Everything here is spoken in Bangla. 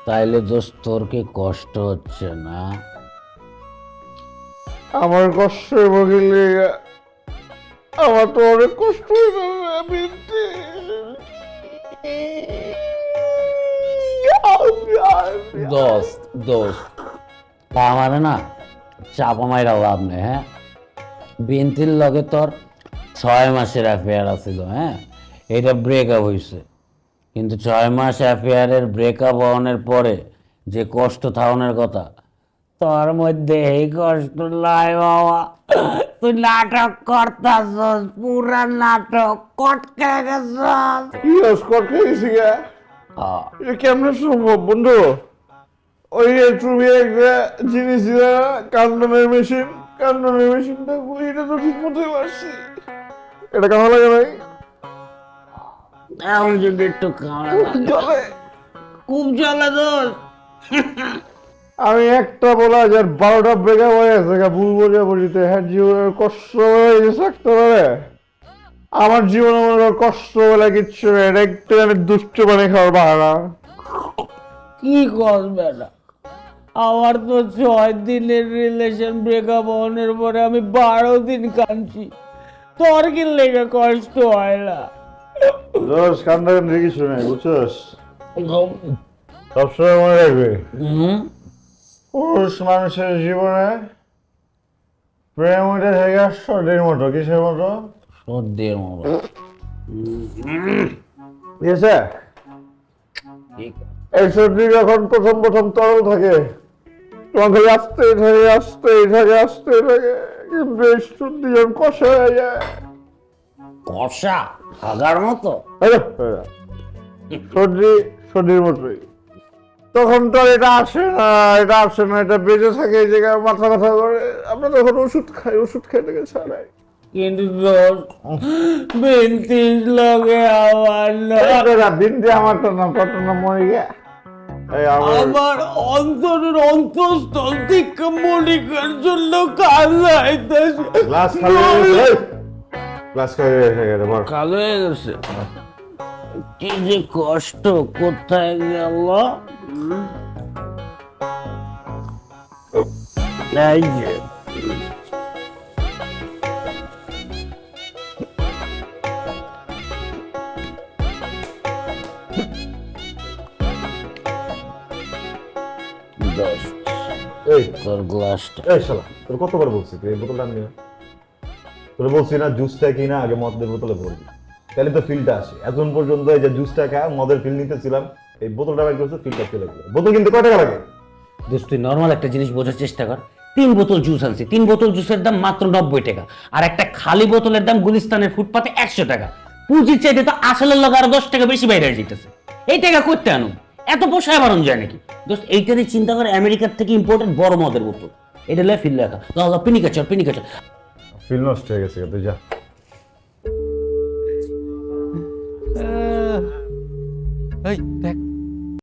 তাইলে দোস্ত তোর কি কষ্ট হচ্ছে না? আমার কষ্ট বগিলে আমার তো অনেক কষ্ট দোস্ত দোস্ত আমারে না চাপা মাইরা লাভ নেই। হ্যাঁ, বিনতির লগে তোর 6 মাসের অ্যাফেয়ার আছিল। হ্যাঁ, এটা ব্রেকআপ হয়েছে, কিন্তু 6 মাস অ্যাফেয়ারের ব্রেকআপ হওয়ার পরে যে কষ্ট থাকানোর কথা তোর মধ্যে এই কষ্ট নাই বাবা। তুই নাটক করতাছস, পুরা নাটক কটকে গেছস। এটা কেমনে সম্ভব বন্ধু? ওই যে তুমি একটা জিনিস দিলে না, কান্দনের মেশিনটা এটা তো ঠিক মতোই পারছি। এটা কেমন লাগে ভাই? এখন যদি একটু চলে। খুব চলে দোষ। আমি একটা বলা যে 12টা ব্রেকআপ হয়ে গেছে ভুল বলে বলিতে। হ্যাঁ, জীবনের কষ্ট হয়ে থাকতে পারে। আমার জীবনে মনে করো কষ্ট বলে কিচ্ছু নেই। এটা একটু আমি দুষ্টু পানি খাওয়ার বাহানা। কি করবে না, আমার তো 6 দিনের রিলেশন ব্রেকআপ হওয়ার পরে আমি 12 দিন কাঁদছি। তোর কি লেগে কষ্ট হয় না? দোষ কান্দাকান্দি কিছু নেই, বুঝছস? সবসময় মনে রাখবে, পুরুষ মানুষের জীবনে প্রেম ওইটা থেকে সর্দির মতো। কিসের মতো? সর্দির মতো। ঠিক আছে? ঠিক। এই সর্দি যখন প্রথম তরল থাকে, তখন খালি আসতেই থাকে, কিন্তু এই সর্দি যখন কষা হয়ে যায়, কষা হাগার মতো। সর্দির মতোই। তখন তো আর এটা আসে না, এটা বেঁচে থাকে এই জায়গায় মাথা ব্যথা করে। আমরা তখন ওষুধ খাই থেকে ছাড়াই। কিন্তু বিনতির লগে আমার বিন্দু আমারটা নাম কত নাম মরে গিয়া আমার অন্তরের অন্তঃস্থল থেকে মনিকার জন্য কান্দাইতেছে। গ্লাস খালি এসে গেছে বল। কালো হয়ে গেছে। কি যে কষ্ট, কোথায় গেল? এই যে দোস্ত, এই তোর গ্লাসটা। এই শালা, তোর কতবার বলছি তুই এই বোতলটা আনবি না? তোর বলছি না জুসটা কিনা আগে মদের বোতলে ভরবি, তাহলে তো ফিলটা আসে। এখন পর্যন্ত এই যে জুসটা খায় মদের ফিল নিতেছিলাম, এই বোতলটা বাইর করছে, ফিলটা চলে গেল। বোতল কিনতে কয় টাকা লাগে? দোস্ত, তুই নর্মাল একটা জিনিস বোঝার চেষ্টা কর। 3 বোতল জুস আনছি, 3 বোতল জুসের দাম মাত্র 90 টাকা, আর একটা খালি বোতলের দাম গুলিস্তানের ফুটপাতে 100 টাকা। পুঁজির চাইতে তো আসলের লগে আরো 10 টাকা বেশি বাইরে যেতেছে। এই টাকা করতে আনো, এত পোষায় বাড়ানো যায় নাকি? দোস্ত, এইটারই চিন্তা করে আমেরিকার থেকে ইম্পোর্টেড বড় মদের বোতল, এটা লে ফিল লেখা পিনিকাচর। ফিল নষ্ট হয়ে গেছে, তুই যা। এই দেখ